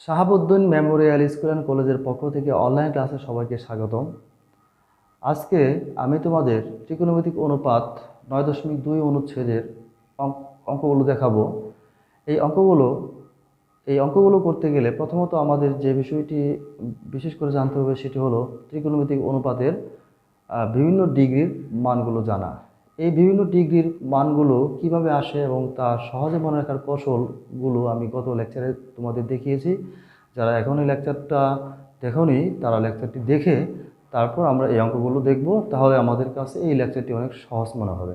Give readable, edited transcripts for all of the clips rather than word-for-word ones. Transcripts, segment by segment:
Shahabuddin Memorial school and কলেজের পক্ষ থেকে অনলাইন ক্লাসে সবাইকে স্বাগতম। আজকে আমি তোমাদের ত্রিকোণমিতিক অনুপাত 9.2 অনুচ্ছেদের অঙ্কগুলো দেখাবো। এই অঙ্কগুলো করতে গেলে প্রথমত আমাদের যে বিষয়টি বিশেষ করে জানতে হবে সেটি হলো ত্রিকোণমিতিক অনুপাতের বিভিন্ন ডিগ্রির মানগুলো জানা। এই বিভিন্ন ডিগ্রির মানগুলো কিভাবে আসে এবং তা সহজে মনে রাখার কৌশলগুলো আমি গত লেকচারে তোমাদের দেখিয়েছি। যারা এখন এই লেকচারটা দেখোনি তারা লেকচারটি দেখে তারপর আমরা এই অঙ্কগুলো দেখব, তাহলে আমাদের কাছে এই লেকচারটি অনেক সহজ মনে হবে।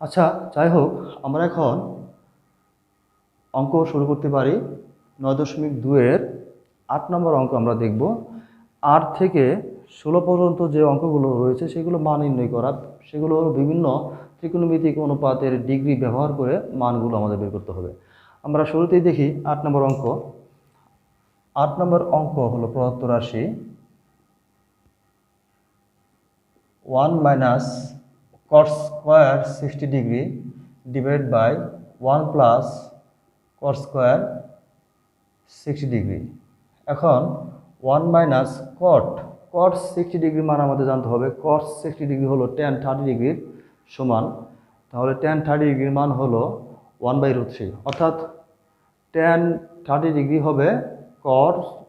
আচ্ছা, যাই হোক, আমরা এখন অঙ্ক শুরু করতে পারি। 9.2-এর 8 নম্বর অঙ্ক আমরা দেখব। 8 থেকে 16 পর্যন্ত যে অঙ্কগুলো রয়েছে সেগুলো মান নির্ণয় করা, সেগুলো বিভিন্ন ত্রিকোণমিতিক অনুপাতের ডিগ্রি ব্যবহার করে মানগুলো আমাদের বের করতে হবে। আমরা শুরুতেই দেখি 8 নম্বর অঙ্ক। 8 নম্বর অঙ্ক হলো প্রদত্ত রাশি 1 minus cot square 60 degree divide by 1 plus cot square 60 degree. এখন 1 মাইনাস cot 60 ডিগ্রি মান আমাদের জানতে হবে। cot 60 ডিগ্রি হলো tan 30 ডিগ্রির সমান। তাহলে tan 30 ডিগ্রির মান হলো 1/√3, অর্থাৎ tan 30 ডিগ্রি হবে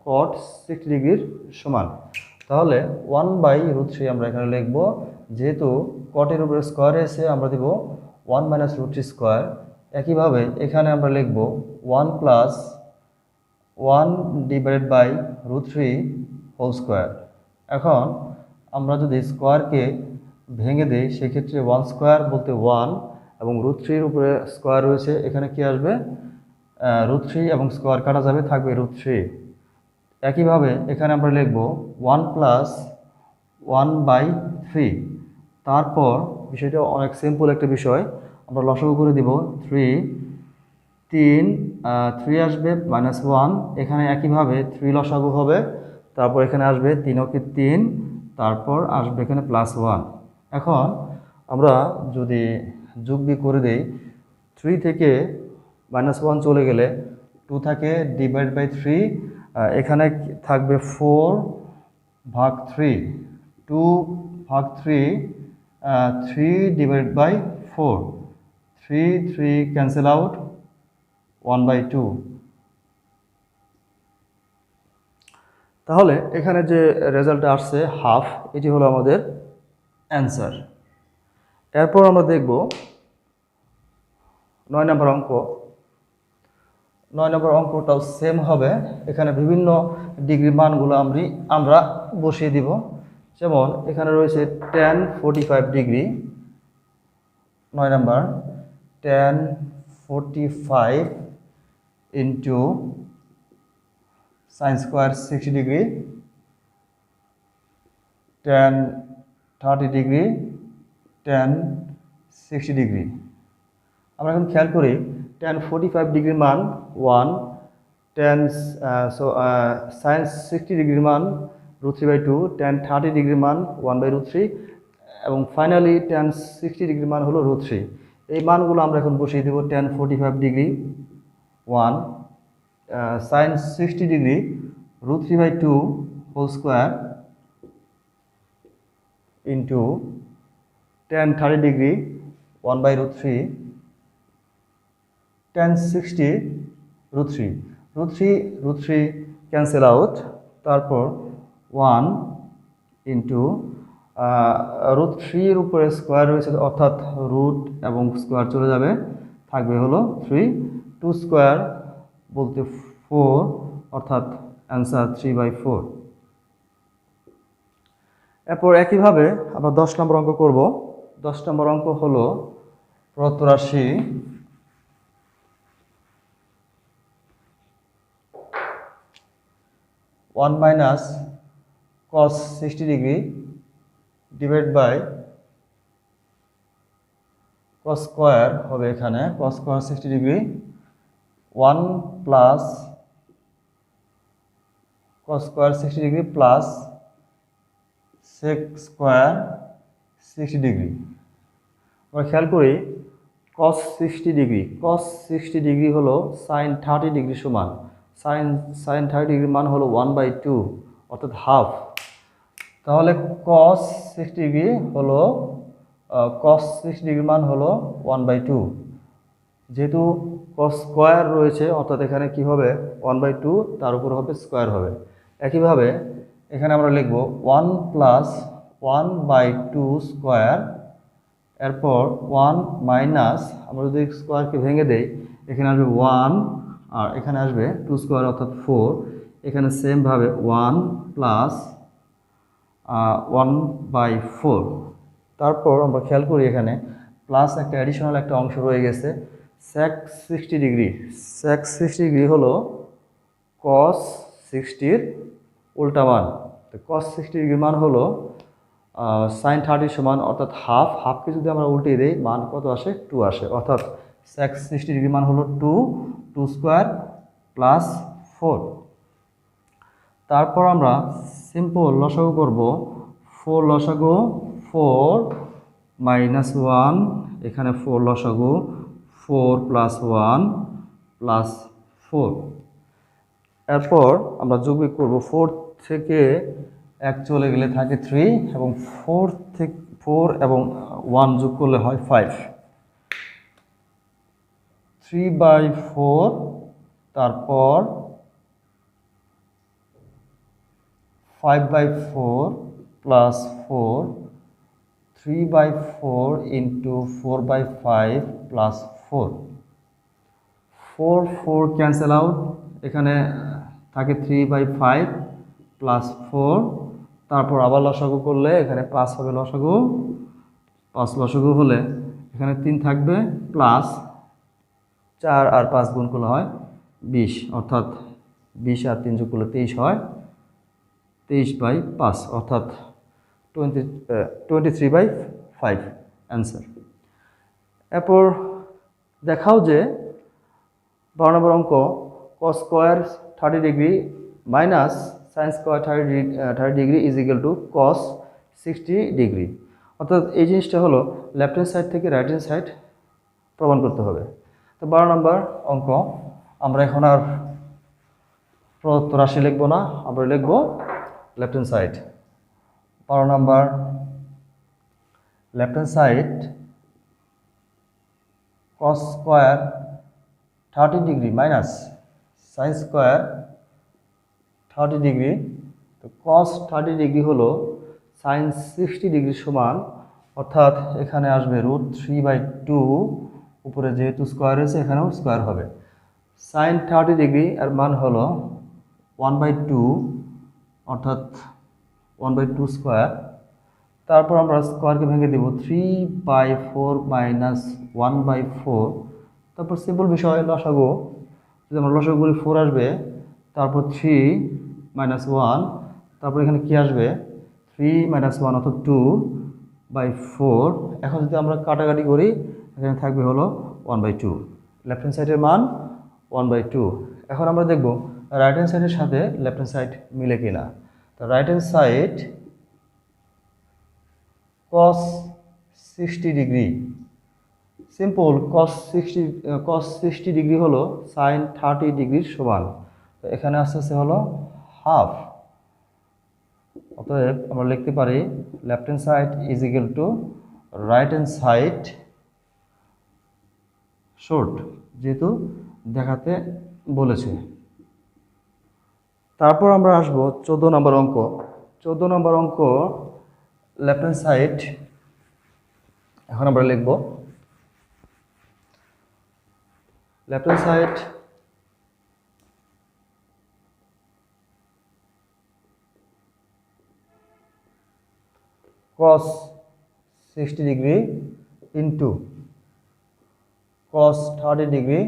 cot 60 ডিগ্রির সমান। তাহলে 1/√3 আমরা এখানে লিখব। যেহেতু কটের উপরে স্কোয়ার এসে আমরা দেব 1 মাইনাস √3 স্কোয়ার। একইভাবে এখানে আমরা লিখব 1 plus 1 divided by √3 whole square. এখন আমরা যদি স্কোয়ারকে ভেঙে দিই সেক্ষেত্রে 1 স্কোয়ার বলতে 1 এবং √3-এর উপরে স্কোয়ার রয়েছে, এখানে কি আসবে √3 এবং স্কোয়ার কাটা যাবে, থাকবে √3। একইভাবে এখানে আমরা লিখব 1 প্লাস 1/3। তারপর বিষয়টা অনেক সিম্পল একটা বিষয়, আমরা লসাগু করে দিব 3 আসবে -1, এখানে একইভাবে 3 লসাগু হবে। তারপর এখানে আসবে 3 তারপর আসবে এখানে +1। এখন আমরা যদি যোগ বিয়োগ করে দেই, 3 থেকে -1 চলে গেলে 2 থাকে ডিভাইড বাই 3, এখানে থাকবে 4/3, 2/3, 3 ডিভাইড বাই 4, 3 ক্যান্সেল আউট, 1/2। তাহলে এখানে যে রেজাল্ট আসছে হাফ, এটি হলো আমাদের অ্যান্সার। এরপর আমরা দেখব 9 নম্বর অঙ্ক। 9 নম্বর অঙ্কটাও সেম হবে। এখানে বিভিন্ন ডিগ্রি মানগুলো আমরা বসিয়ে দিব। যেমন এখানে রয়েছে tan 45 ডিগ্রি। 9 নম্বর tan 45 into sin square 60 degree, tan 30 degree, tan 60 degree. আমরা এখন খেয়াল করি tan 45 ডিগ্রির মান 1, sin 60 ডিগ্রির মান √3/2, tan 30 ডিগ্রির মান 1/√3 এবং ফাইনালি tan 60 ডিগ্রির মান হলো √3। এই মানগুলো আমরা এখন বসিয়ে দেব। tan 45 degree 1, sin 60 degree √3/2 whole square into tan 30 degree 1/√3, tan 60 √3 cancel out, তারপর 1 ইন্টু √3-এর উপরে স্কোয়ার রয়েছে, অর্থাৎ রুট এবং স্কোয়ার চলে যাবে, থাকবে হলো 3, 2 স্কোয়ার বলতে 4, অর্থাৎ অ্যান্সার 3/4। এরপর একইভাবে আমরা 10 নম্বর অঙ্ক করব। 10 নম্বর অঙ্ক হলো প্রদত্ত রাশি 1 minus cos 60 degree divide by cos square হবে, এখানে cos square 60 degree, 1 plus cos square 60 degree plus sec square 60 degree. আমরা খেয়াল করি cos 60 ডিগ্রি হলো sin 30 ডিগ্রি সমান। সাইন সাইন 30 ডিগ্রির মান হলো 1/2 অর্থাৎ হাফ। তাহলে cos 60 ডিগ্রি হলো cos 60 ডিগ্রির মান হলো 1/2। যেহেতু cos স্কয়ার রয়েছে অর্থাৎ এখানে কি হবে 1/2 তার উপর হবে স্কয়ার হবে। একইভাবে এখানে আমরা লিখব 1 প্লাস 1/2 স্কয়ার, এরপর 1 মাইনাস, আমরা যদি স্কয়ারকে ভেঙে দেই এখানে আসবে 1 আর এখানে আসবে 2 স্কয়ার অর্থাৎ 4। এখানে সেম ভাবে 1 প্লাস 1/4। তারপর আমরা খেয়াল করি এখানে প্লাস একটা অ্যাডিশনাল একটা অংশ রয়ে গেছে sec 60 ডিগ্রি। sec 60 ডিগ্রি হলো cos 60 এর উল্টা মান। তো cos 60 ডিগ্রি মান হলো sin 30 সমান অর্থাৎ হাফ। হাফকে যদি আমরা উল্টে দিই মান কত আসে 2 আসে, অর্থাৎ sec 60 ডিগ্রি মান হলো 2 স্কয়ার প্লাস 4। তারপর আমরা সিম্পল লসাগু করব। 4 লসাগু 4 মাইনাস 1, এখানে 4 লসাগু 4 প্লাস 1 প্লাস 4। এরপর আমরা যোগবিয়োগ করব। 4 থেকে 1 চলে গেলে থাকে 3 এবং 4 থেকে 4 এবং 1 যোগ করলে হয় 5। 3/4 তারপর 5/4 plus 4, 3/4 into 4/5 plus 4। 4 cancel out, এখানে থাকে 3/5 প্লাস 4। তারপর আবার লসাগু করলে এখানে 5 হবে লসাগু, 5 লসাগু হলে এখানে 3 থাকবে প্লাস 4 আর 5 গুণ করলে হয় 20, অর্থাৎ 20 আর 3 যোগ করলে 23 হয়। 23/5 অর্থাৎ 23/5 অ্যান্সার। এরপর দেখাও যে 12 নম্বর অঙ্ক cos square 30 degree minus sin square 30 degree is equal two cos 60 degree. অর্থাৎ এই জিনিসটা হলো লেফট হ্যান্ড সাইড থেকে রাইট হ্যান্ড সাইড প্রমাণ করতে হবে। তো 12 নম্বর অঙ্ক আমরা এখন আর প্রদত্ত রাশি লিখব না, আমরা লিখব লেফট হ্যান্ড সাইড। 12 নম্বর left hand side cos square 30 degree minus sin square 30 degree. তো cos 30 ডিগ্রি হলো sin 60 ডিগ্রি সমান, অর্থাৎ এখানে আসবে √3/2, উপরে যেহেতু স্কয়ার রয়েছে এখানেও স্কয়ার হবে। sin 30 ডিগ্রি এর মান হলো 1/2 অর্থাৎ 1/2 স্কয়ার। তারপর আমরা স্কয়ারকে ভেঙে দেব 3/4 মাইনাস 1/4। তারপর সিম্পল বিষয় লসাগু, যদি আমরা লসাগু করি 4 আসবে, তারপর 3 মাইনাস 1, তারপর এখানে কি আসবে 3 মাইনাস 1 অর্থাৎ 2/4। এখন যদি আমরা কাটাকাটি করি এখানে থাকবে হলো 1/2। লেফট হ্যান্ড সাইডের মান 1/2। এখন আমরা দেখব রাইট হ্যান্ড সাইডের সাথে লেফট হ্যান্ড সাইড মিলে কিনা। তো right hand side cos 60 degree, simple cos 60 degree হলো sin 30 ডিগ্রির সমান। তো এখানে আসছে হলো হাফ। অতএব আমরা লিখতে পারি left hand side is equal two right hand side short, যেহেতু দেখাতে বলেছে। তারপর আমরা আসব 14 নম্বর অঙ্ক। 14 নম্বর অঙ্ক লেফট হ্যান্ড সাইড, এখন আমরা লিখব left hand side cos 60 degree into cos 30 degree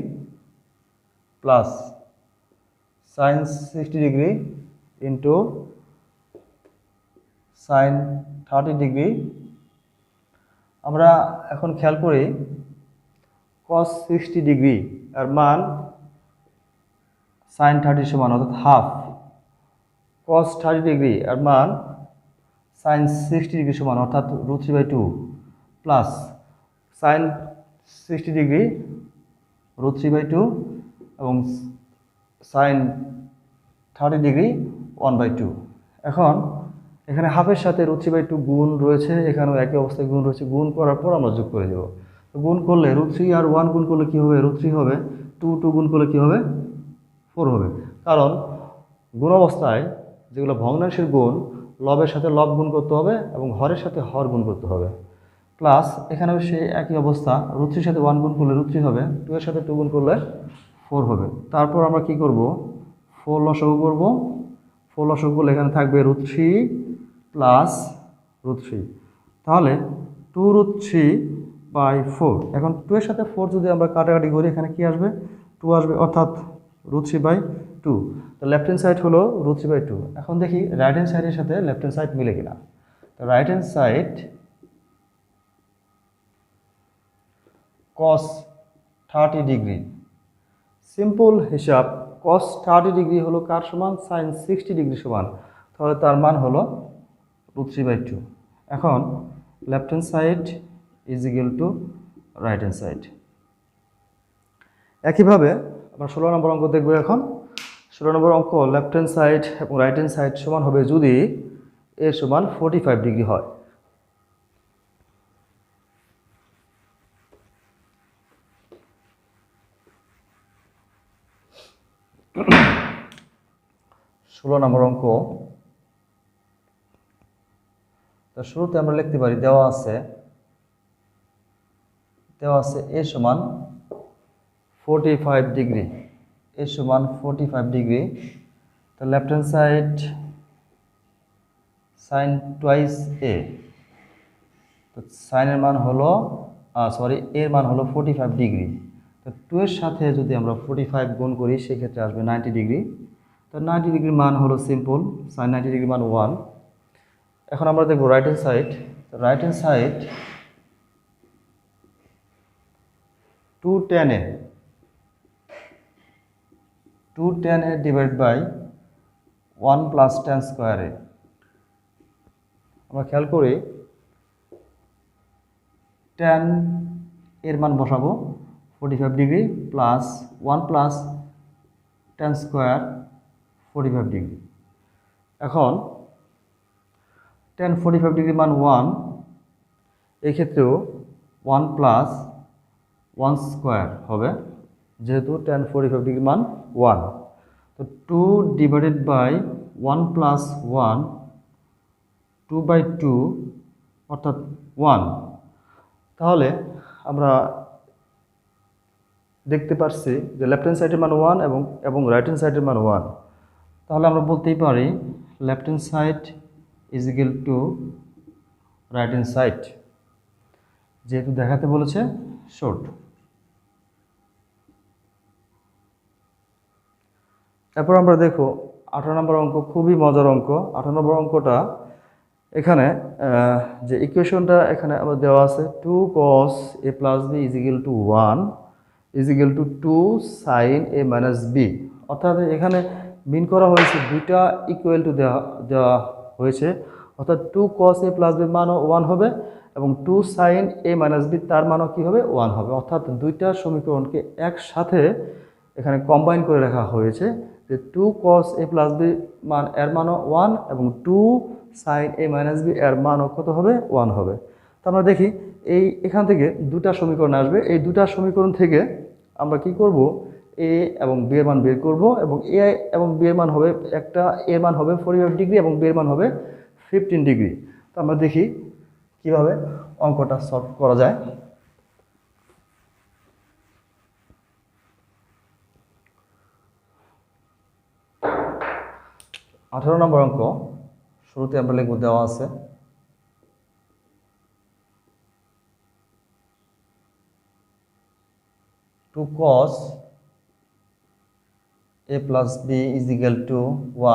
plus sin 60 degree into sin 30 degree. আমরা এখন খেয়াল করি cos 60 ডিগ্রি এর মান sin 30 সমান অর্থাৎ হাফ। cos 30 ডিগ্রি এর মান sin 60 ডিগ্রি সমান অর্থাৎ √3/2 প্লাস sin 60 ডিগ্রি √3/2 এবং সাইন 30° 1/2। এখন এখানে হাফের সাথে √3/2 গুণ রয়েছে, এখানেও একই অবস্থায় গুণ রয়েছে, গুণ করার পর আমরা যোগ করে দেব। তো গুণ করলে √3 আর 1 গুণ করলে কী হবে, √3 হবে, 2 গুণ করলে কী হবে, 4 হবে। কারণ গুণ অবস্থায় যেগুলো ভগ্নাংশের গুণ, লবের সাথে লব গুণ করতে হবে এবং হরের সাথে হর গুণ করতে হবে। প্লাস এখানেও সেই একই অবস্থা, √3 সাথে 1 গুণ করলে √3 হবে, 2 এর সাথে 2 গুণ করলে 4 হবে। তারপর আমরা কি করব, 4 লসাগু করব। 4 লসাগু করলে এখানে থাকবে √3 প্লাস √3, তাহলে 2√3/4। এখন 2 এর সাথে 4 যদি আমরা কাটাকাটি করি, এখানে কি আসবে, 2 আসবে, অর্থাৎ √3/2। তো লেফট হ্যান্ড সাইড হলো √3/2। এখন দেখি রাইট হ্যান্ড সাইডের সাথে লেফট হ্যান্ড সাইড মিলে কিনা। তো right hand side cos 30°, simple হিসাব, cos 30° হলো কার সমান, sin 60° সমান, তাহলে তার মান হলো √3/2। এখন left hand side is equal two right hand side. একইভাবে আমরা 16 নম্বর অঙ্ক দেখব। এখন 16 নম্বর অঙ্ক, লেফট হ্যান্ড সাইড এবং রাইট হ্যান্ড সাইড সমান হবে যদি এ সমান 45° হয়। ষোলো নম্বর অঙ্ক, তো শুরুতে আমরা লিখতে পারি, দেওয়া আছে এ সমান 45°, এ সমান 45°। তো left hand side sine twice A, তো সাইনের মান হলো এর মান হলো 45°। তো 2 এর সাথে যদি আমরা 45 গুণ করি, সেক্ষেত্রে আসবে 90°। তো 90° মান হলো সিম্পল, সাইন 90° মান 1। এখন আমরা দেখব right hand side. Right hand side 2tan a divide by 1 plus tan square a। আমরা খেয়াল করি, tan এর মান বসাবো 45° প্লাস 1 প্লাস tan স্কোয়ার 45°। এখন tan 45° মান 1, এই ক্ষেত্রেও 1 প্লাস 1 স্কোয়ার হবে, যেহেতু tan 45° মান 1। তো 2 ডিভাইডেড বাই 1 প্লাস 1, 2/2 অর্থাৎ 1। তাহলে আমরা দেখতে পাচ্ছি যে লেফট হ্যান্ড সাইডের মান 1 এবং রাইট হ্যান্ড সাইডের মান 1। তাহলে আমরা বলতেই পারি left hand side is equal two right hand side, যেহেতু দেখাতে বলেছে শর্ট। তারপর আমরা দেখো 18 নম্বর অঙ্ক, খুবই মজার অঙ্ক। 18 নম্বর অঙ্কটা, এখানে যে ইকুয়েশনটা এখানে আমাদের দেওয়া আছে, 2 cos a plus b is equal to 1 is equal to 2 sin a minus b। অর্থাৎ এখানে মিন করা হয়েছে, দুইটা ইকুয়াল টু দেওয়া হয়েছে, অর্থাৎ 2 cos a plus b মানও 1 হবে এবং 2 sin a minus b তার মানও কী হবে, 1 হবে। অর্থাৎ দুইটা সমীকরণকে একসাথে এখানে কম্বাইন করে রাখা হয়েছে, যে 2 cos a plus b মান এর মানও 1 এবং 2 sin a minus b এর মানও কত হবে, 1 হবে। তো আমরা দেখি এখান থেকে দুটা সমীকরণ আসবে, এই দুটা সমীকরণ থেকে আমরা কি করব, a এবং b এর মান বের করব এবং a এবং b এর মান হবে, একটা এর মান হবে 45° এবং b এর মান হবে 15°। তো আমরা দেখি কিভাবে অঙ্কটা সলভ করা যায়। আঠারো নম্বর অঙ্ক, শুরুতে আমরা লিখব, দেওয়া আছে 2 cos a plus b is equal to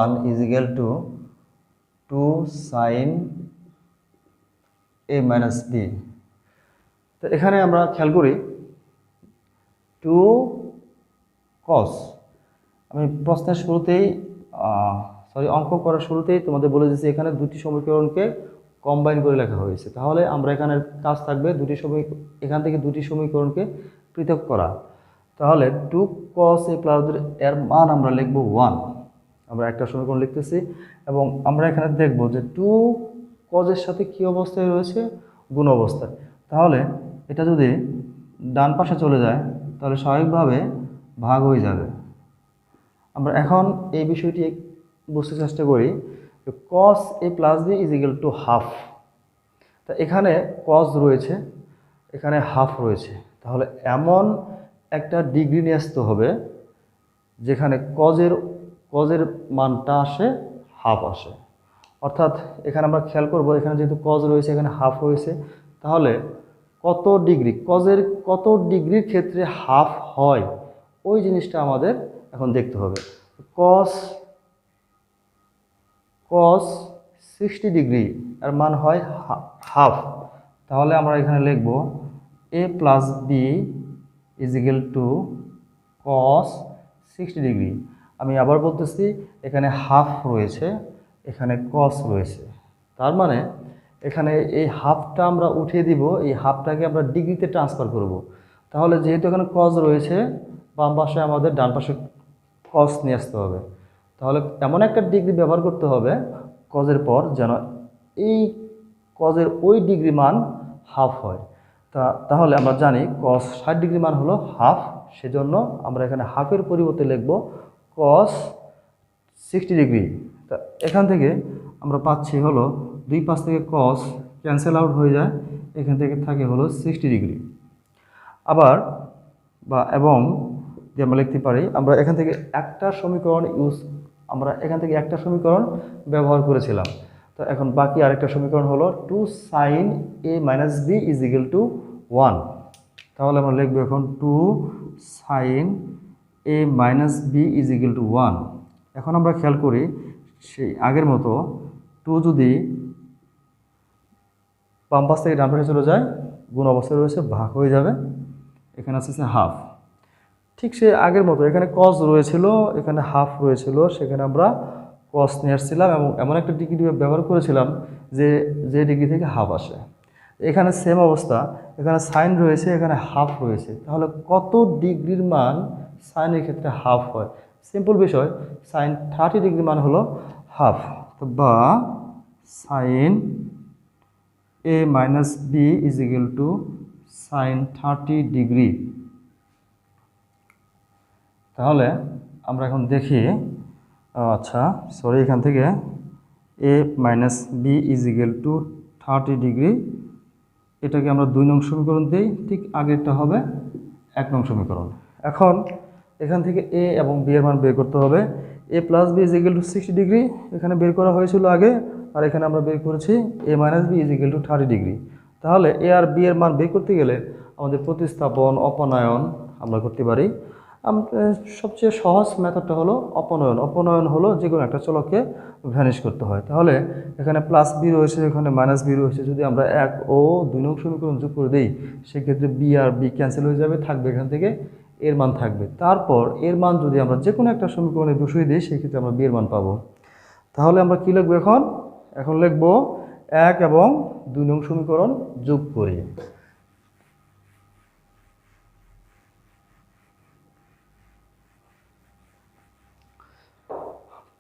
1 is equal to 2 sin a minus b। তো এখানে আমরা খেয়াল করি 2 cos, আমি প্রশ্নের শুরুতেই অঙ্ক করার শুরুতেই তোমাদের বলে দিচ্ছি, এখানে দুটি সমীকরণকে কম্বাইন করে লেখা হয়েছে। তাহলে আমরা এখানে কাজ থাকবে এখান থেকে দুটি সমীকরণকে পৃথক করা। তাহলে 2 cos a প্লাস এর মান আমরা লিখব 1। আমরা একটা সমীকরণ লিখতেছি এবং আমরা এখানে দেখব যে 2 cos এর সাথে কি অবস্থায় রয়েছে, গুণ অবস্থায়। তাহলে এটা যদি ডান পাশে চলে যায় তাহলে স্বাভাবিকভাবে ভাগ হয়ে যাবে। আমরা এখন এই বিষয়টি বুঝতে চেষ্টা করি। cos a plus b is equal to half. তা এখানে cos রয়েছে, এখানে হাফ রয়েছে, তাহলে এমন একটা ডিগ্রি নিয়ে আসতে হবে যেখানে কজের মানটা আসে হাফ আসে। অর্থাৎ এখানে আমরা খেয়াল করব, এখানে যেহেতু কজ রয়েছে, এখানে হাফ রয়েছে, তাহলে কত ডিগ্রি, কজের কত ডিগ্রির ক্ষেত্রে হাফ হয় ওই জিনিসটা আমাদের এখন দেখতে হবে। কস 60 ডিগ্রি এর মান হয় হাফ। তাহলে আমরা এখানে লিখব a plus B is equal to cos 60 degree. আমি আবার বলতেছি, এখানে হাফ রয়েছে, এখানে কস রয়েছে, তার মানে এখানে এই হাফটা আমরা উঠিয়ে দিব, এই হাফটাকে আমরা ডিগ্রিতে ট্রান্সফার করব। তাহলে যেহেতু এখানে কস রয়েছে, বাম পাশে আমাদের ডান পাশে কস নিয়ে আসতে হবে। তাহলে এমন একটা ডিগ্রি ব্যবহার করতে হবে কজের পর যেন এই কজের ওই ডিগ্রি মান হাফ হয়। তাহলে আমরা জানি কস 60 ডিগ্রি মান হলো হাফ, সেজন্য আমরা এখানে হাফের পরিবর্তে লিখব কস 60 ডিগ্রি। তা এখান থেকে আমরা পাচ্ছি হলো 2 পাশ থেকে কস ক্যান্সেল আউট হয়ে যায়, এখান থেকে থাকে হলো 60 ডিগ্রি। আবার এবং যে আমরা লিখতে পারি, আমরা এখান থেকে একটা সমীকরণ ব্যবহার করেছিলাম। তো এখন বাকি আরেকটা সমীকরণ হলো 2 sin a minus b is equal two 1। তাহলে আমরা লিখব এখন 2 sin a minus b is equal two 1। এখন আমরা খেয়াল করি, সেই আগের মতো 2 যদি বাম পাশ থেকে ডান পাশে চলে যায়, গুণ অবস্থায় রয়েছে, ভাগ হয়ে যাবে, এখানে আছে হাফ। ঠিক সে আগের মতো এখানে কস রয়েছিল, এখানে হাফ রয়েছিল, সেখানে আমরা কস নিয়ে আসছিলাম এবং এমন একটা ডিগ্রি ব্যবহার করেছিলাম যে ডিগ্রি থেকে হাফ আসে। এখানে সেম অবস্থা, এখানে সাইন রয়েছে, এখানে হাফ রয়েছে, তাহলে কত ডিগ্রির মান সাইনের ক্ষেত্রে হাফ হয়? সিম্পল বিষয়, সাইন 30 ডিগ্রি মান হলো হাফ, তো বা sine a minus B is equal to sine 30 degree. তাহলে আমরা এখন দেখি, আচ্ছা সরি, এখান থেকে a minus B is equal to 30 degree, এটাকে আমরা 2 নং সমীকরণ দিই, ঠিক আগেরটা হবে 1 নং সমীকরণ। এখন এখান থেকে a এবং b এর মান বের করতে হবে। a plus B is equal to 60 degree এখানে বের করা হয়েছিল আগে, আর এখানে আমরা বের করেছি a minus B is equal to 30 degree. তাহলে a আর b এর মান বের করতে গেলে আমাদের প্রতিস্থাপন, অপনয়ন আমরা করতে পারি। সবচেয়ে সহজ মেথডটা হলো অপনয়ন। অপনয়ন হলো যে কোনো একটা চলককে ভ্যানিশ করতে হয়। তাহলে এখানে প্লাস বি রয়েছে, এখানে মাইনাস বি রয়েছে, যদি আমরা 1 ও 2 নং সমীকরণ যোগ করে দিই, সেক্ষেত্রে বি আর বি ক্যান্সেল হয়ে যাবে, থাকবে এখান থেকে এর মান থাকবে। তারপর এর মান যদি আমরা যে কোনো একটা সমীকরণে বসিয়ে দিই, সেক্ষেত্রে আমরা বি এর মান পাবো। তাহলে আমরা কী লিখবো এখন লিখবো 1 এবং 2 নং সমীকরণ যোগ করি।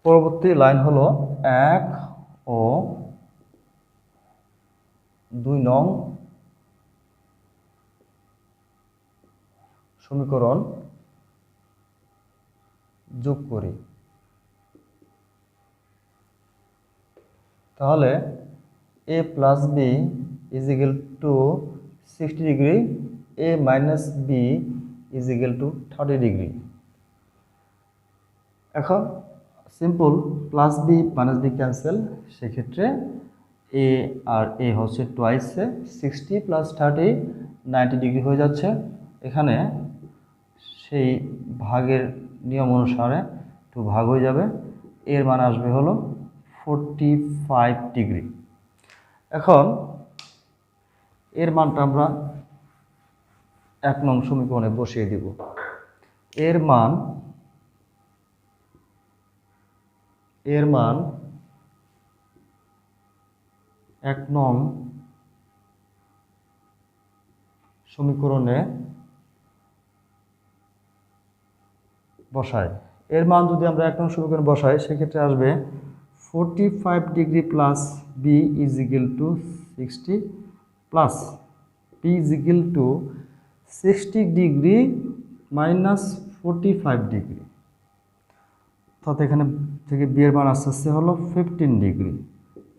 পরবর্তী লাইন হলো 1 ও 2 নং সমীকরণ যোগ করি। তাহলে a plus B is equal to 60 degree, a minus B is equal to 30 degree. এখন simple, plus B minus B cancel, সেক্ষেত্রে এ আর এ হচ্ছে টুয়াইসে 60 প্লাস 30 90 ডিগ্রি হয়ে যাচ্ছে। এখানে সেই ভাগের নিয়ম অনুসারে একটু ভাগ হয়ে যাবে, এর মান আসবে হলো 45 ডিগ্রি। এখন এর মানটা আমরা 1 নং সমীকরণে বসিয়ে দিব। এর মান 1 নং সমীকরণে বসাই, এর মান যদি আমরা 1 নং সমীকরণে বসাই সেক্ষেত্রে আসবে 45 degree plus B is equal to 60 plus B is equal to 60 degree minus 45 degree, অর্থাৎ এখানে থেকে বি এর মান আস্তে আস্তে হলো 15 ডিগ্রি।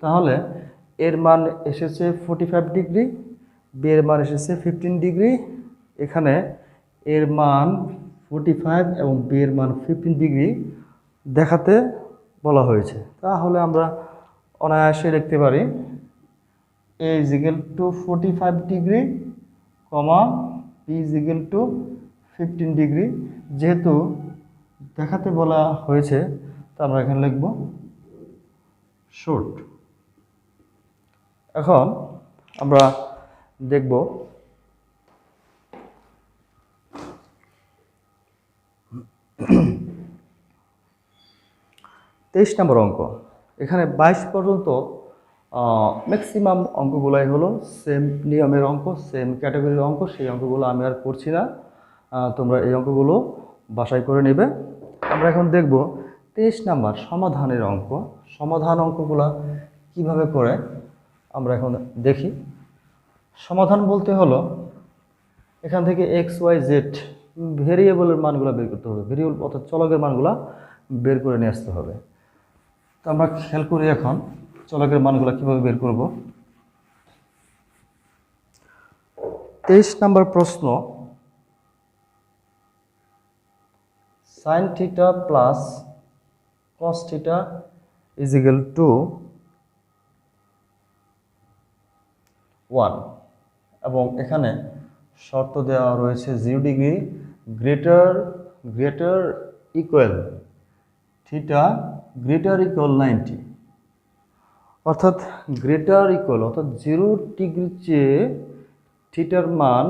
তাহলে এর মান এসেছে 45 ডিগ্রি, বি এর মান এসেছে 15 ডিগ্রি। এখানে এর মান 45 এবং বি এর মান 15 ডিগ্রি দেখাতে বলা হয়েছে। তাহলে আমরা অনায়াসে লিখতে পারি A is equal to 45 degree comma B is equal to 15 degree. যেহেতু দেখাতে বলা হয়েছে তা আমরা এখানে লিখব শর্ট। এখন আমরা দেখব তেইশ নম্বর অঙ্ক। এখানে 22 পর্যন্ত ম্যাক্সিমাম অঙ্কগুলাই হলো সেম নিয়মের অঙ্ক, সেম ক্যাটাগরির অঙ্ক। সেই অঙ্কগুলো আমি আর করছি না, তোমরা এই অঙ্কগুলো বাছাই করে নেবে। আমরা এখন দেখব 23 নাম্বার সমাধানের অঙ্ক। সমাধান অঙ্কগুলো কিভাবে করে আমরা এখন দেখি। সমাধান বলতে হলো এখান থেকে এক্স ওয়াই জেড ভেরিয়েবলের মানগুলো বের করতে হবে, ভেরিয়েবল অর্থাৎ চলকের মানগুলো বের করে নিয়ে আসতে হবে। তো আমরা খেয়াল করি এখন চলকের মানগুলো কিভাবে বের করব। 23 নম্বর প্রশ্ন, sine theta plus cos theta is equal two 1 এবং এখানে শর্ত দেওয়া রয়েছে 0 degree greater equal theta greater equal 90, অর্থাৎ গ্রেটার ইকুয়াল অর্থাৎ 0 ডিগ্রির চেয়ে থিটার মান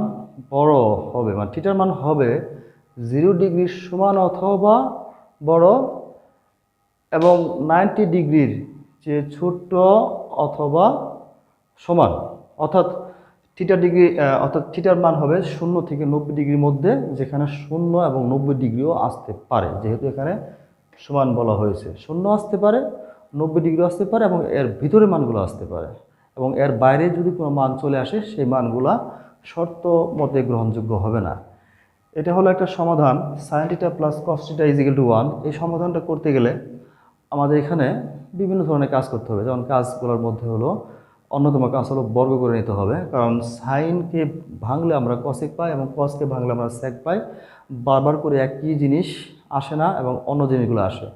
বড় হবে, মানে থিটার মান হবে 0 ডিগ্রির সমান অথবা বড় এবং 90 ডিগ্রির চেয়ে ছোট অথবা সমান, অর্থাৎ থিটার মান হবে 0 থেকে 90 ডিগ্রির মধ্যে, যেখানে 0 এবং 90 ডিগ্রিও আসতে পারে। যেহেতু এখানে সমান বলা হয়েছে, 0 আসতে পারে, 90 ডিগ্রি আসতে পারে এবং এর ভিতরে মানগুলো আসতে পারে, এবং এর বাইরে যদি কোনো মান চলে আসে সেই মানগুলা শর্ত মতে গ্রহণযোগ্য হবে না। এটা হলো একটা সমাধান, sine theta plus cos theta is equal two 1। এই সমাধানটা করতে গেলে আমাদের এখানে বিভিন্ন ধরনের কাজ করতে হবে। যেমন কাজগুলোর মধ্যে হলো অন্যতম কাজ হলো বর্গ করে নিতে হবে, কারণ সাইনকে ভাঙলে আমরা কসেক পাই এবং কসকে ভাঙলে আমরা সেক পাই। বারবার করে একই জিনিস আসে না এবং অন্য জিনিসগুলো আসে।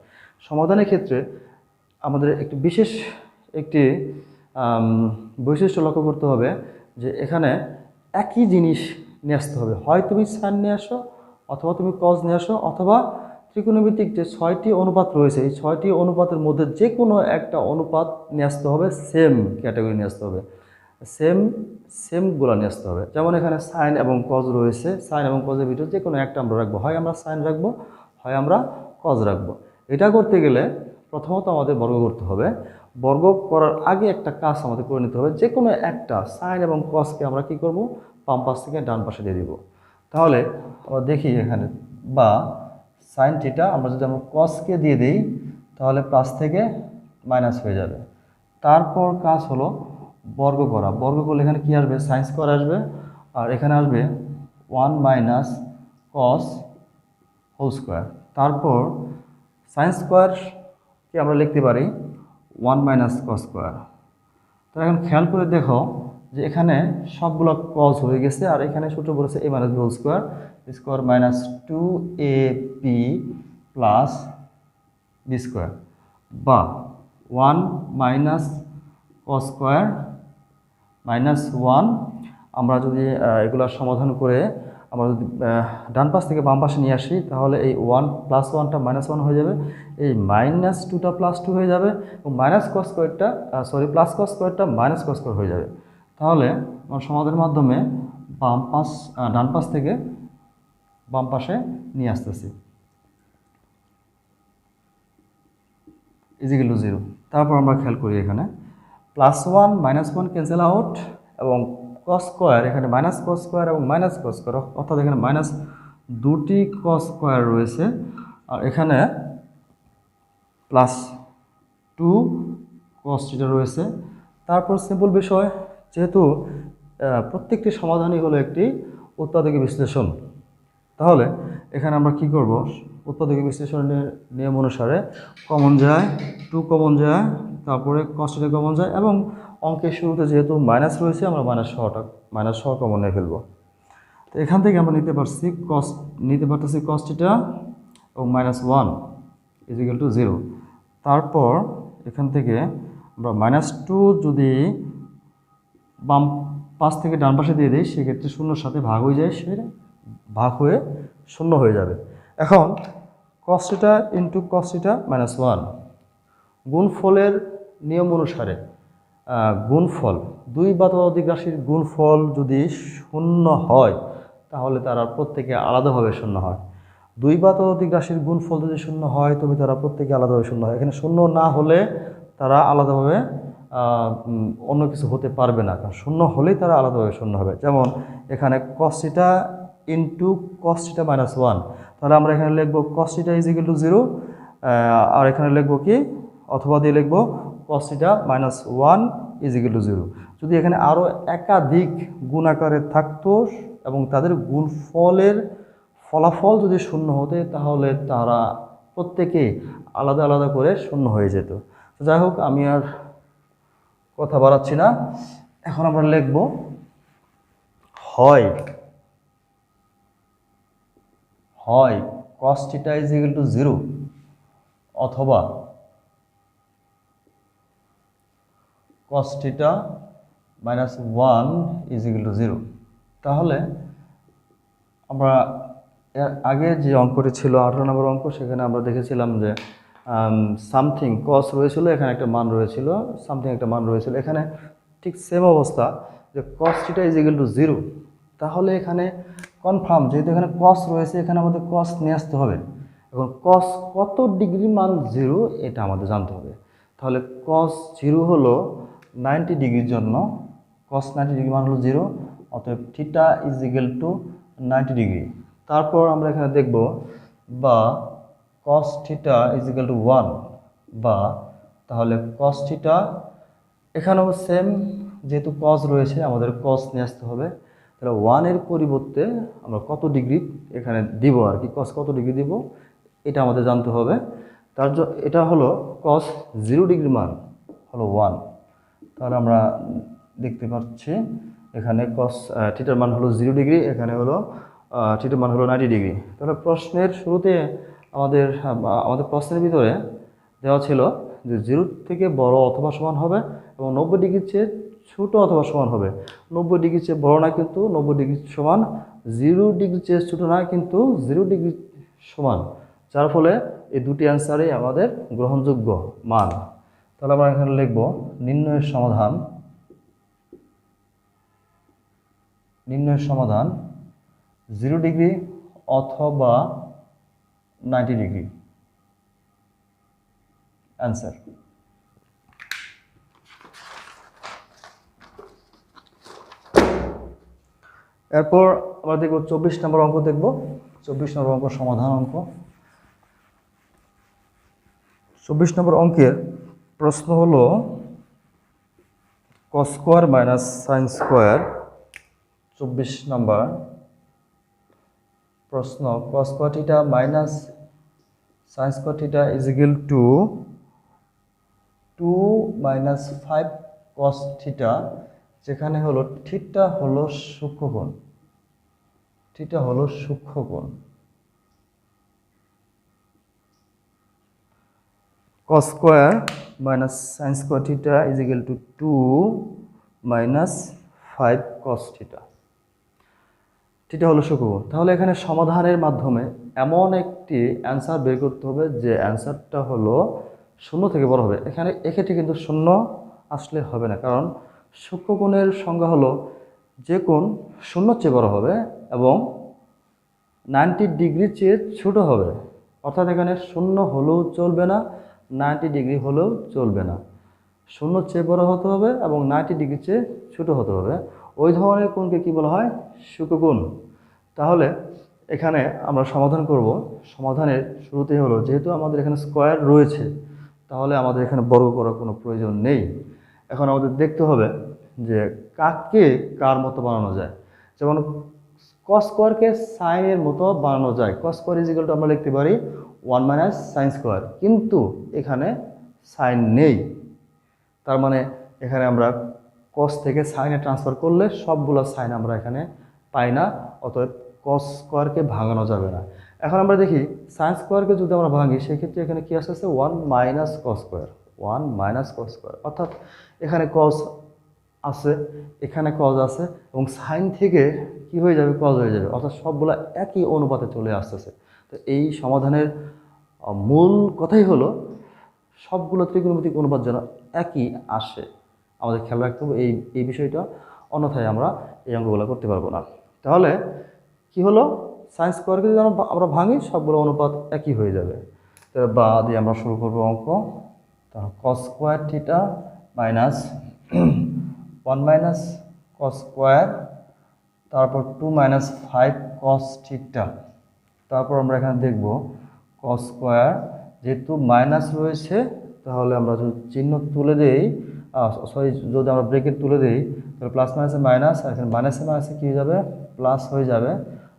সমাধানের ক্ষেত্রে আমাদের একটি বিশেষ বৈশিষ্ট্য লক্ষ্য করতে হবে যে এখানে একই জিনিস নিয়ে আসতে হবে। হয় তুমি সাইন নিয়ে আসো, অথবা তুমি কস নিয়ে আসো, অথবা ত্রিকোণমিতিক যে 6টি অনুপাত রয়েছে এই 6টি অনুপাতের মধ্যে যে কোনো একটা অনুপাত নিয়ে আসতে হবে, সেম ক্যাটাগরি নিয়ে আসতে হবে, সেমগুলো নিয়ে আসতে হবে। যেমন এখানে সাইন এবং কজ রয়েছে, সাইন এবং কজের ভিতরে যে কোনো একটা আমরা রাখবো, হয় আমরা সাইন রাখবো, হয় আমরা কজ রাখবো। এটা করতে গেলে প্রথমত আমাদের বর্গ করতে হবে। বর্গ করার আগে একটা কাজ আমাদের করে নিতে হবে, যে কোনো একটা সাইন এবং কজকে আমরা কি করব, বাম পাশ থেকে ডান পাশে দিয়ে দিব। তাহলে আমরা দেখি এখানে, বা সাইন থিটা আমরা যদি আমরা কসকে দিয়ে দিই তাহলে প্লাস থেকে মাইনাস হয়ে যাবে। তারপর কাজ হলো বর্গ করা। বর্গ করলে এখানে কি আসবে, সাইন স্কোয়ার আসবে, আর এখানে আসবে 1 মাইনাস কস হোল স্কোয়ার। তারপর সাইন স্কোয়ারকে আমরা লিখতে পারি 1 মাইনাস কস স্কোয়ার। তো এখন খেয়াল করে দেখো যে এখানে সবগুলো কস হয়ে গেছে, আর এখানে সূত্র বলেছে a minus B whole square, square minus 2ab plus B square, বা 1 মাইনাস কস স্কোয়ার মাইনাস 1। আমরা যদি এগুলোর সমাধান করে আমরা যদি ডান পাশ থেকে বাম পাশে নিয়ে আসি তাহলে এই 1 প্লাস 1টা মাইনাস 1 হয়ে যাবে, এই মাইনাস 2টা প্লাস 2 হয়ে যাবে, এবং মাইনাস কস স্কোয়ারটা প্লাস কস স্কোয়ারটা মাইনাস কস স্কোয়ার হয়ে যাবে। তাহলে আমরা সমাধানের মাধ্যমে ডান পাশ থেকে বাম পাশে নিয়ে আসতেছি, ইজিক্যাল টু 0। তারপর আমরা খেয়াল করি এখানে প্লাস 1 মাইনাস 1 ক্যান্সেল আউট, এবং কস স্কোয়ার এখানে মাইনাস কস স্কোয়ার এবং মাইনাস কস স্কোয়ার, অর্থাৎ এখানে মাইনাস 2টি কস স্কোয়ার রয়েছে। আর এখানে প্লাস 2 cos থিটা রয়েছে। তারপর সিম্পল বিষয়, যেহেতু প্রত্যেকটি সমাধানই হলো একটি উৎপাদকীয় বিশ্লেষণ, তাহলে এখানে আমরা কি করব, উৎপাদকীয় বিশ্লেষণের নিয়ম অনুসারে কমন যায়, 2 কমন যায়, তারপরে cos থিটা কমন যায়, এবং অঙ্কের শুরুতে যেহেতু মাইনাস রয়েছে আমরা মাইনাস সহ কমন নিয়ে ফেলবো। তো এখান থেকে আমরা নিতে পারতেছি cos থিটা এবং -1 = 0। তারপর এখান থেকে আমরা -2 যদি বাম পাশ থেকে ডান পাশে দিয়ে দিই, সেক্ষেত্রে শূন্যর সাথে ভাগ হয়ে যায়, সে ভাগ হয়ে শূন্য হয়ে যাবে। এখন cos theta into cos theta -1 গুণফলের নিয়ম অনুসারে গুণফল, দুই বা ততোধিক রাশির গুণফল যদি শূন্য হয় তাহলে তারা প্রত্যেকে আলাদাভাবে শূন্য হয়। দুই বা ততোধিক রাশির গুণফল যদি শূন্য হয় তবে তারা প্রত্যেকে আলাদাভাবে শূন্য হয়। এখানে শূন্য না হলে তারা আলাদাভাবে অন্য কিছু হতে পারবে না, কারণ শূন্য হলেই তারা আলাদাভাবে শূন্য হবে। যেমন এখানে cos theta into cos theta -1, তাহলে আমরা এখানে লিখব cos থিটা = 0, আর এখানে লিখব কি, অথবা দিয়ে লিখব cos থিটা -1 = 0। যদি এখানে আরও একাধিক গুণ আকারে থাকতো এবং তাদের গুণফলের ফলাফল যদি শূন্য হতে, তাহলে তারা প্রত্যেকেই আলাদা আলাদা করে শূন্য হয়ে যেত। তো যাই হোক, আমি আর কথা বাড়াচ্ছি না, এখন আমরা লিখব হয় cos থিটা = 0 অথবা cos থিটা -1 = 0। তাহলে আমরা এর আগে যে অঙ্কটি ছিল 18 নম্বর অঙ্ক, সেখানে আমরা দেখেছিলাম যে সামথিং cos রয়েছিল, এখানে একটা মান রয়েছিল, সামথিং একটা মান রয়েছিল। এখানে ঠিক সেম অবস্থা, যে cos থিটা = 0। তাহলে এখানে কনফার্ম, যেহেতু এখানে cos রয়েছে, এখানে আমাদের cos নিয়ে আসতে হবে। এখন cos কত ডিগ্রি মান 0 এটা আমাদের জানতে হবে। তাহলে cos 0 হলো 90 ডিগ্রির জন্য, cos 90 ডিগ্রি মান হলো 0, অতএব থিটা = 90 ডিগ্রি। তারপর আমরা এখানে দেখব বা cos থিটা = 1, বা তাহলে cos থিটা, এখানেও সেম, যেহেতু cos রয়েছে আমাদের cos নিয়ে আসতে হবে। তাহলে 1 এর পরিবর্তে আমরা কত ডিগ্রি এখানে দিব আর কি, cos কত ডিগ্রি দিব এটা আমাদের জানতে হবে। তার জন্য এটা হলো cos 0 ডিগ্রি মান হলো 1। তাহলে আমরা দেখতে পাচ্ছি এখানে cos থিটার মান হলো 0 ডিগ্রি, এখানে হলো থিটার মান হলো 90 ডিগ্রি। তাহলে প্রশ্নের শুরুতে আমাদের প্রশ্নের ভিতরে দেওয়া ছিল যে 0 থেকে বড় অথবা সমান হবে এবং 90 ডিগ্রির চেয়ে ছোট অথবা সমান হবে। 90 ডিগ্রির চেয়ে বড় না কিন্তু 90 ডিগ্রি সমান, 0 ডিগ্রির চেয়ে ছোট না কিন্তু 0 ডিগ্রি সমান, যার ফলে এই দুটি অ্যান্সারই আমাদের গ্রহণযোগ্য মান। তাহলে আমরা এখানে লিখব নির্ণয়ের সমাধান 0 ডিগ্রি অথবা 90 ডিগ্রি অ্যান্সার। এরপর আমরা দেখব 24 নম্বর অঙ্ক দেখব। 24 নম্বর অঙ্ক সমাধান অঙ্ক। 24 নম্বর অঙ্কের প্রশ্ন হলো cos square minus sin square. 24 নম্বর প্রশ্ন, cos square theta minus sin square theta = 2 - 5 cos theta, যেখানে হলো থিটা হলো সূক্ষ্মকোণ, cos square minus sin square theta = 2 - 5 cos theta, theta হলো সূক্ষ্মকোণ। তাহলে এখানে সমাধানের মাধ্যমে এমন একটি অ্যান্সার বের করতে হবে যে অ্যান্সারটা হলো 0 থেকে বড় হবে। এক্ষেত্রে কিন্তু 0 আসলে হবে না, কারণ সূক্ষ্মকোণের সংজ্ঞা হলো যে কোণ 0-র চেয়ে বড় হবে এবং 90 ডিগ্রির চেয়ে ছোট হবে। অর্থাৎ এখানে 0 হলেও চলবে না, 90 ডিগ্রি হলেও চলবে না, 0-র চেয়ে বড় হতে হবে এবং 90 ডিগ্রির চেয়ে ছোট হতে হবে। ওই ধরনের কোণকে কি বলা হয়? সূক্ষ্মকোণ। তাহলে এখানে আমরা সমাধান করব। সমাধানের শুরুতেই হলো, যেহেতু আমাদের এখানে স্কোয়ার রয়েছে, তাহলে আমাদের এখানে বর্গ করার কোনো প্রয়োজন নেই। এখন আমাদের দেখতে হবে যে কাকে কার মতো বানানো যায়। যেমন কস স্কোয়ারকে সাইনের মতো বানানো যায়। Cos square is equal two আমরা লিখতে পারি 1 মাইনাস সাইন স্কোয়ার, কিন্তু এখানে সাইন নেই। তার মানে এখানে আমরা কস থেকে সাইনে ট্রান্সফার করলে সবগুলো সাইন আমরা এখানে পাই না, অতএব কস স্কোয়ারকে ভাঙানো যাবে না। এখন আমরা দেখি সাইন স্কোয়ারকে যদি আমরা ভাঙি, সেক্ষেত্রে এখানে কি আসতেছে 1 minus cos square, 1 minus cos square, অর্থাৎ এখানে কস আছে, এখানে কজ আছে, এবং সাইন থেকে কি হয়ে যাবে, কজ হয়ে যাবে, অর্থাৎ সবগুলো একই অনুপাতে চলে আসতেছে। তো এই সমাধানের মূল কথাই হলো সবগুলো ত্রিকোণমিতিক অনুপাত যেন একই আসে, আমাদের খেয়াল রাখতে হবে এই বিষয়টা, অন্যথায় আমরা এই অঙ্কগুলো করতে পারবো না। তাহলে কি হলো, সাইন স্কোয়ারকে যদি আমরা ভাঙি, সবগুলো অনুপাত একই হয়ে যাবে। তাহলে বা দিয়ে আমরা শুরু করবো অঙ্ক। তাহলে cos square theta minus 1 minus cos square, তারপর 2 মাইনাস 5 কস থিটা, তারপর আমরা এখানে দেখব কস স্কোয়ার, যেহেতু মাইনাস রয়েছে তাহলে আমরা যদি চিহ্ন তুলে দেই, যদি আমরা ব্রেকেট তুলে দিই, তাহলে প্লাস মাইনাসে মাইনাস, আর এখানে মাইনাসে মাইনাসে কী হয়ে যাবে, প্লাস হয়ে যাবে।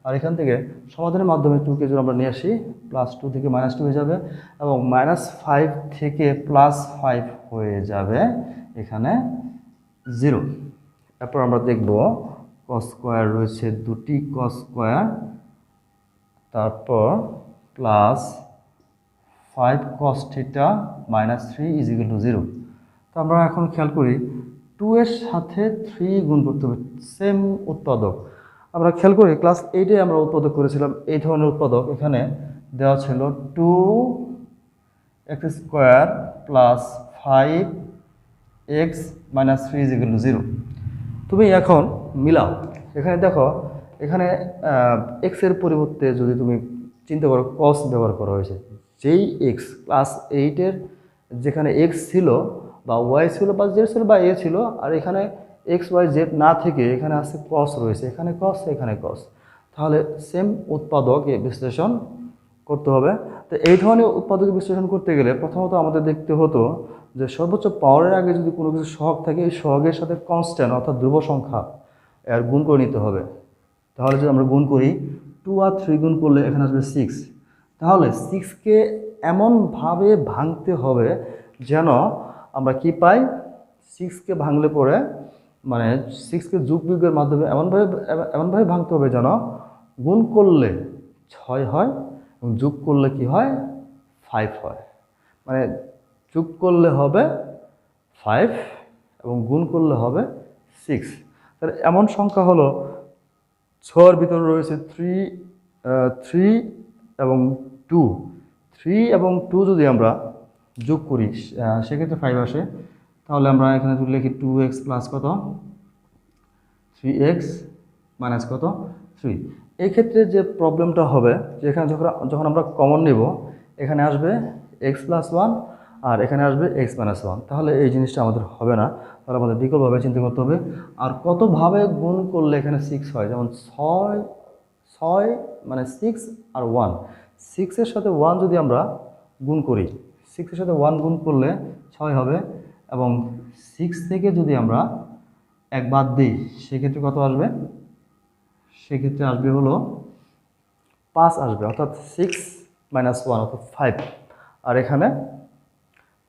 আর এখান থেকে সমাধানের মাধ্যমে 2কে যদি আমরা নিয়ে আসি, +2 থেকে -2 হয়ে যাবে, এবং -5 থেকে +5 হয়ে যাবে এখানে 0। এরপর আমরা দেখব কস স্কোয়ার রয়েছে দুটি কস স্কোয়ার, তারপর +5 cos theta -3 is equal two 0। তো আমরা এখন খেয়াল করি 2 এর সাথে 3 গুণ করতে হবে, সেম উৎপাদক। আমরা খেয়াল করি ক্লাস 8-এ আমরা উৎপাদক করেছিলাম এই ধরনের উৎপাদক। এখানে দেওয়া ছিল 2x square plus 5x minus 3 is equal two 0। তুমি এখন মিলাও, এখানে দেখো, এখানে x এর পরিবর্তে যদি তুমি চিন্তা করো cos ব্যবহার করা হয়েছে, যেই x ক্লাস 8-এর যেখানে x ছিল বা y ছিল বা z ছিল বা a ছিল, আর এখানে x y z না থেকে এখানে আছে cos রয়েছে, এখানে cos এখানে cos, তাহলে সেম উৎপাদক বিশ্লেষণ করতে হবে। তো এই ধরনের উৎপাদক বিশ্লেষণ করতে গেলে প্রথমত আমাদের দেখতে হতো যে সর্বোচ্চ পাওয়ারের আগে যদি কোনো কিছু সহগ থাকে, এই সহগের সাথে কনস্ট্যান্ট অর্থাৎ ধ্রুব সংখ্যা এর গুণ করে নিতে হবে। তাহলে যদি আমরা গুণ করি, 2 আর 3 গুণ করলে এখানে আসবে 6। তাহলে 6কে এমনভাবে ভাঙতে হবে যেন আমরা কি পাই, 6কে ভাঙলে পরে মানে 6কে যোগ বিয়োগের মাধ্যমে এমনভাবে ভাঙতে হবে যেন গুণ করলে 6 হয় এবং যোগ করলে কি হয়, 5 হয়। মানে যোগ করলে হবে 5 এবং গুণ করলে হবে 6। তাহলে এমন সংখ্যা হলো 6-এর ভিতরে রয়েছে 3 এবং 2। 3 এবং 2 যদি আমরা যোগ করি সেক্ষেত্রে 5 আসে। তাহলে আমরা এখানে যদি লিখি 2x প্লাস কত, 3x মাইনাস কত, 3। এই ক্ষেত্রে যে প্রবলেমটা হবে যে এখানে যখন আমরা কমন নেব, এখানে আসবে x প্লাস 1 আর এখানে আসবে x মাইনাস 1। তাহলে এই জিনিসটা আমাদের হবে না, তাহলে আমাদের বিকল্পভাবে চিন্তা করতে হবে। আর কতভাবে গুণ করলে এখানে 6 হয়, যেমন 6 মানে 6 আর 1, 6-এর সাথে 1 যদি আমরা গুণ করি, 6-এর সাথে 1 গুণ করলে 6 হবে, এবং 6 থেকে যদি আমরা 1 বাদ দিই সেক্ষেত্রে কত আসবে, সেক্ষেত্রে আসবে হলো 5 আসবে, অর্থাৎ 6 মাইনাস 1 অর্থাৎ 5। আর এখানে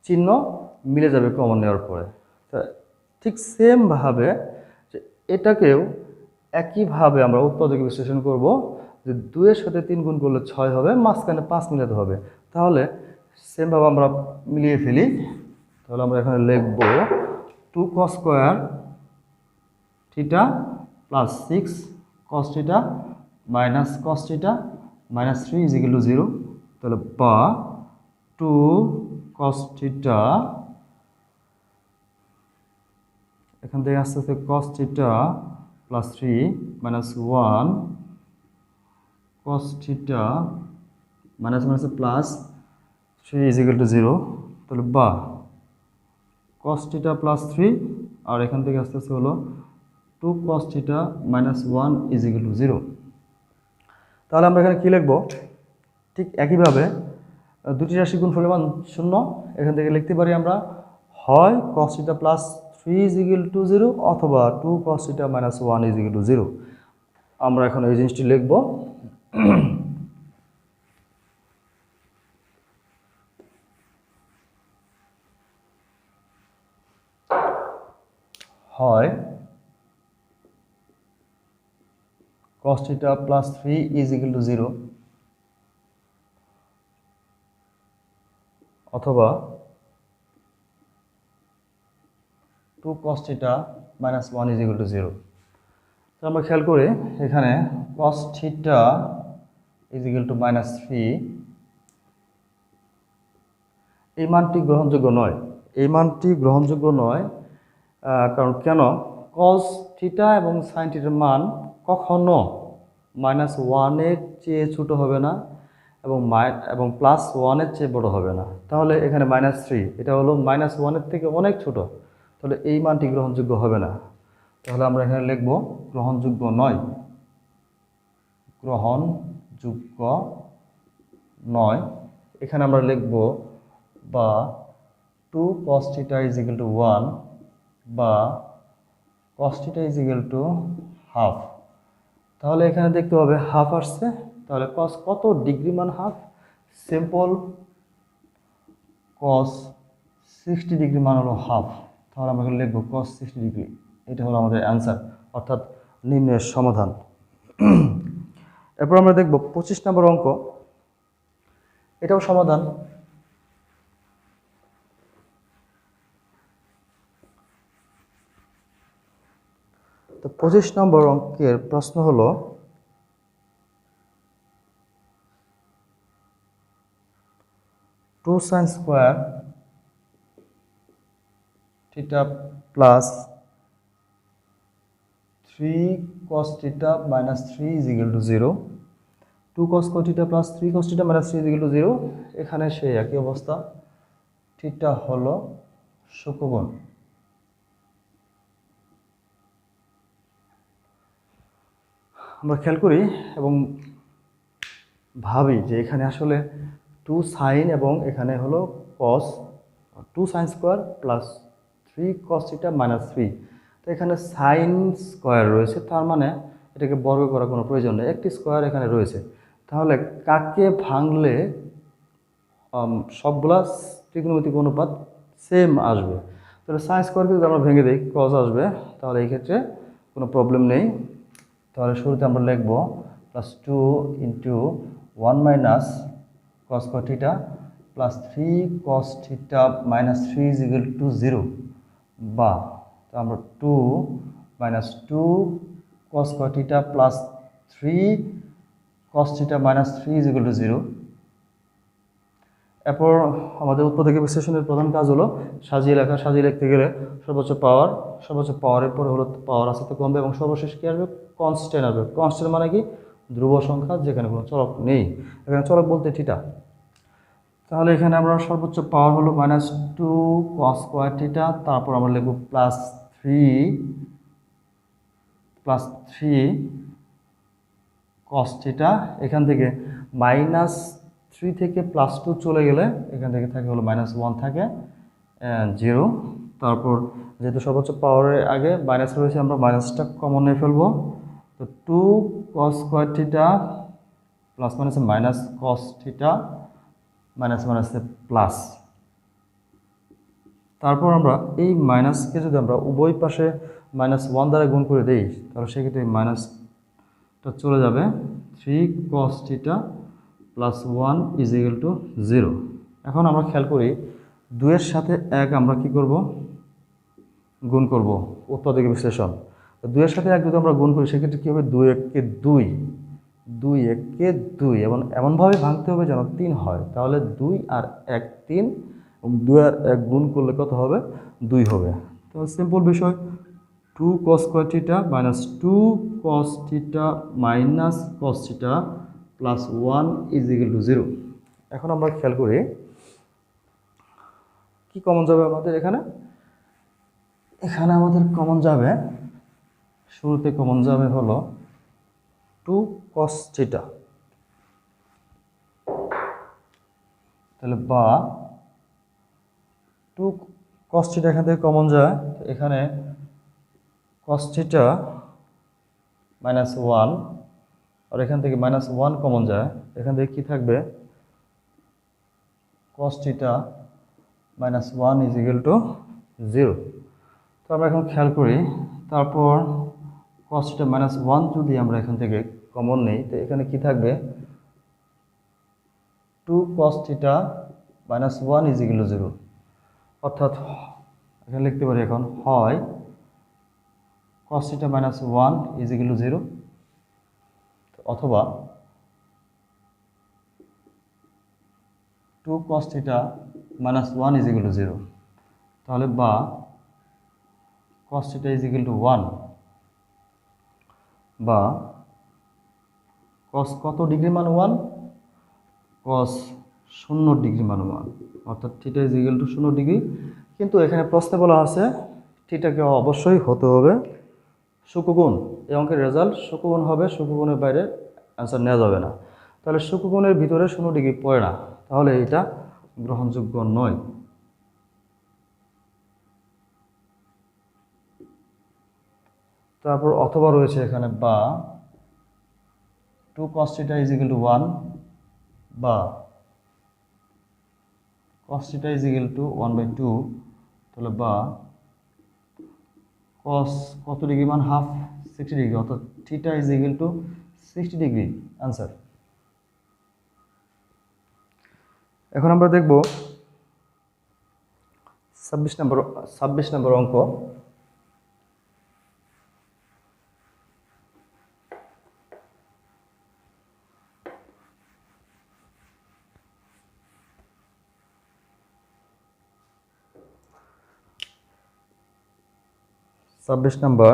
চিহ্ন মিলে যাবে কমন নেওয়ার পরে। তা ঠিক সেমভাবে এটাকেও একইভাবে আমরা উৎপাদকে বিশ্লেষণ করব, যে 2-এর সাথে 3 গুণ করলে 6 হবে, মাঝখানে 5 মিলাতে হবে। তাহলে সেমভাবে আমরা মিলিয়ে ফেলি। তাহলে আমরা এখানে লিখব 2 cos square theta plus 6 cos theta minus cos theta minus 3 is equal two 0। তাহলে বা 2 cos থিটা, এখান থেকে আস্তে আস্তে cos theta plus 3 minus 1 cos theta minus মাইনাসে প্লাস 3 ইজ ইকুয়াল টু 0। তাহলে বা cos থিটা প্লাস 3, আর এখান থেকে আস্তে আস্তে হলো 2 cos theta minus 1 is equal two 0। তাহলে আমরা এখানে কি লিখব? ঠিক একইভাবে দুটি রাশি গুণফলের মান 0, এখান থেকে লিখতে পারি আমরা হয় cos θ প্লাস 3 = 0 অথবা 2 cos θ মাইনাস 1 = 0। আমরা এখন এই জিনিসটি লিখব। হয় cos θ প্লাস 3 = 0 অথবা 2 cos θ মাইনাস 1 = 0। তো আমরা খেয়াল করি এখানে cos θ = মাইনাস 3, এই মানটি গ্রহণযোগ্য নয়। এই মানটি গ্রহণযোগ্য নয় কারণ কেন? cos θ এবং sin θ এর মান কখনো -1 এর চেয়ে ছোট হবে না এবং +1 এর চেয়ে বড় হবে না। তাহলে এখানে -3 এটা হলো -1 এর থেকে অনেক ছোট, তাহলে এই মানটি গ্রহণযোগ্য হবে না। তাহলে আমরা এখানে লিখব গ্রহণযোগ্য নয়, গ্রহণযোগ্য নয়। এখানে আমরা লিখব বা 2 cos θ = 1 বা cos θ = হাফ। তাহলে এখানে দেখতে হবে হাফ আসছে, তাহলে cos কত ডিগ্রি মান হাফ? সিম্পল cos 60 ডিগ্রি মান হলো হাফ। তাহলে আমরা এখানে লিখব cos 60 ডিগ্রি। এটা হলো আমাদের অ্যান্সার, অর্থাৎ নির্ণয়ের সমাধান। এরপর আমরা দেখব 25 নম্বর অঙ্ক, এটাও সমাধান। তো 25 নম্বর অঙ্কের প্রশ্ন হলো 2 sin square theta plus 3 cos θ minus 3 = 0। 2 cos θ plus 3 cos θ minus 3 = 0। এখানে সেই একই অবস্থা, থিটা হলো সূক্ষ্মকোণ। আমরা খেয়াল করি এবং ভাবি যে এখানে আসলে 2 sin এবং এখানে হলো cos, 2 sin square plus 3 cos θ minus 3। তো এখানে sin স্কয়ার রয়েছে, তার মানে এটাকে বর্গ করার কোনো প্রয়োজন নেই, একটি স্কয়ার এখানে রয়েছে। তাহলে কাকে ভাঙলে সবগুলা ত্রিকোণমিতিক অনুপাত সেম আসবে? তাহলে sin স্কয়ারকে যদি আমরা ভেঙে দিই cos আসবে, তাহলে এই ক্ষেত্রে কোনো প্রবলেম নেই। তাহলে শুরুতে আমরা লিখব +2 × 1 minus cos θ plus 3 cos θ minus 3 = 0 বা আমরা 2 minus 2 cos θ plus 3 cos θ minus 3 = 0। এরপর আমাদের উৎপাদক বিশ্লেষণের প্রধান কাজ হলো সাজিয়ে লেখা। সাজিয়ে লিখতে গেলে সর্বোচ্চ পাওয়ারের পরে হলো পাওয়ার আস্তে আস্তে কমবে এবং সর্বশেষ কি আসবে? কনস্ট্যান্ট আসবে। কনস্ট্যান্ট মানে কি? ধ্রুব সংখ্যা, যেখানে কোনো চলক নেই। এখানে চলক বলতে থিটা। তাহলে এখানে আমরা সর্বোচ্চ পাওয়ার হলো -2 cos স্কয়ার θ, তারপর আমরা লিখব +3 cos θ। এখান থেকে -3 থেকে +2 চলে গেলে এখান থেকে থাকে হলো -1 থাকে 0। তারপর যেহেতু সর্বোচ্চ পাওয়ারের আগে মাইনাস রয়েছে, আমরা মাইনাসটা কমন নিয়ে ফেলবো। তো 2 cos স্কয়ার θ প্লাস মাইনাসে মাইনাস cos θ মাইনাস মাইনাসে প্লাস। তারপর আমরা এই মাইনাসকে যদি আমরা উভয় পাশে -1 দ্বারা গুণ করে দেই, তাহলে সেক্ষেত্রে এই মাইনাসটা চলে যাবে। 3 cos θ প্লাস 1 = 0। এখন আমরা খেয়াল করি 2 এর সাথে 1 আমরা কি করব? গুণ করব। উৎপাদক বিশ্লেষণ, 2 এর সাথে 1 যদি আমরা গুণ করি সেক্ষেত্রে কী হবে? 2 1 2, 2 1 2 এবং এমনভাবে ভাঙতে হবে যেন 3 হয়। তাহলে 2 আর 1 3 এবং 2 আর 1 গুণ করলে কত হবে? 2 হবে। তো সিম্পল বিষয়, 2 cos square θ minus 2 cos θ minus cos θ plus 1 = 0। এখন আমরা খেয়াল করি কি কমন যাবে আমাদের এখানে? এখানে আমাদের কমন যাবে, শুরুতে কমন যাবে হলো 2 cos θ। তাহলে বা 2 cos θ এখান থেকে কমন যায়, এখানে cos θ -1 আর এখান থেকে -1 কমন যায়, এখান থেকে কি থাকবে cos θ -1 = 0। তো আমরা এখন খেয়াল করি, তারপর cos θ -1 যদি আমরা এখান থেকে কমন নেই, তো এখানে কি থাকবে 2 cos θ -1 = 0। অর্থাৎ এখানে লিখতে পারি এখন হয় cos θ -1 = 0 অথবা 2 cos θ -1 = 0। তাহলে বা cos θ = 1 বা cos কত ডিগ্রি মান 1, cos 0 ডিগ্রি মান 1, অর্থাৎ θ = 0 ডিগ্রি। কিন্তু এখানে প্রশ্নে বলা আছে থিটাকে অবশ্যই হতে হবে সূক্ষ্মকোণ। এই অঙ্কের রেজাল্ট সূক্ষ্মকোণ হবে, সূক্ষ্মকোণের বাইরে অ্যান্সার নেওয়া যাবে না। তাহলে সূক্ষ্মকোণের ভিতরে 0 ডিগ্রি পড়ে না, তাহলে এটা গ্রহণযোগ্য নয়। তারপর অথবা রয়েছে এখানে বা 2 cos θ = 1 বা cos θ = 1/2। তাহলে বা cos কত ডিগ্রি মান হাফ 60 ডিগ্রি, অর্থাৎ θ = 60 ডিগ্রি আনসার। এখন আমরা দেখব 26 নম্বর অঙ্ক। নম্বর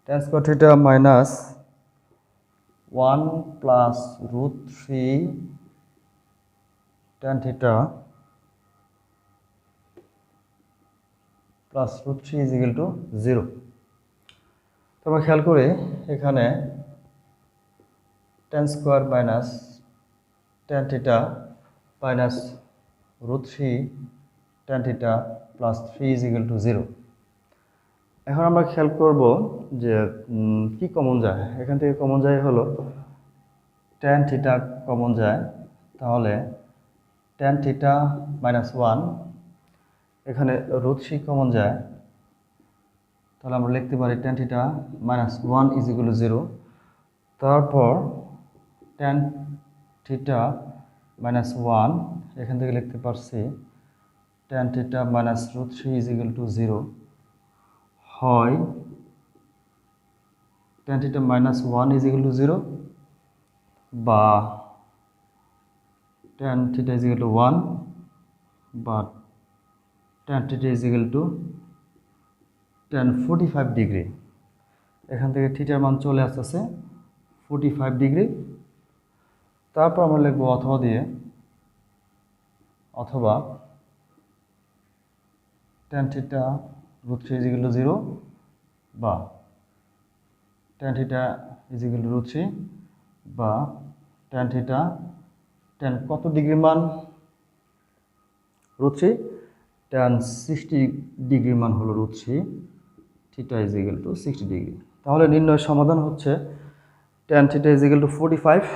tan square θ -1 + √3 tan θ plus √3 = 0। তো আমরা খেয়াল করি এখানে tan square minus tan θ minus √3 tan θ plus 3 = 0। এখন আমরা খেয়াল করব যে কি কমন যায়, এখান থেকে কমন যায় হলো tan θ কমন যায়, তাহলে tan θ -1, এখানে √3 কমন যায়, তাহলে আমরা লিখতে পারি tan θ -1 = 0। তারপর tan θ -1 এখান থেকে লিখতে পারছি tan θ -√3 = 0 হয় tan θ -1 = 0 বা tan θ = 1 বা tan θ = tan 45 ডিগ্রি। এখান থেকে থিটার মান চলে আসতেছে 45 ডিগ্রি। তারপর আমরা লিখব অথবা দিয়ে, অথবা tan θ √3 = 0 বা tan θ = √3 বা tan θ tan কত ডিগ্রি মান √3, tan 60 ডিগ্রি মান হলো √3, θ = 60 ডিগ্রি। তাহলে নির্ণয় সমাধান হচ্ছে tan θ = 45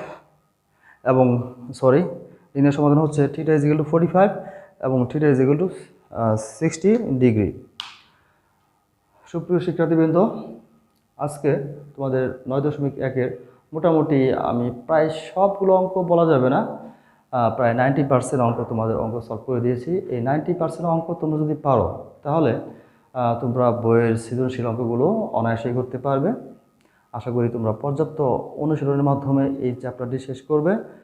এবং নির্ণয় সমাধান হচ্ছে θ = 45 এবং θ = 60 ডিগ্রি। সুপ্রিয় শিক্ষার্থীবৃন্দ, আজকে তোমাদের 9.1-এর মোটামুটি আমি প্রায় সবগুলো অঙ্ক বলা যাবে না, প্রায় 90% অঙ্ক তোমাদের অঙ্ক সলভ করে দিয়েছি। এই 90% অঙ্ক তোমরা যদি পারো তাহলে তোমরা বইয়ের সৃজনশীল অঙ্কগুলো অনায়াসেই করতে পারবে। আশা করি তোমরা পর্যাপ্ত অনুশীলনের মাধ্যমে এই চ্যাপ্টারটি শেষ করবে।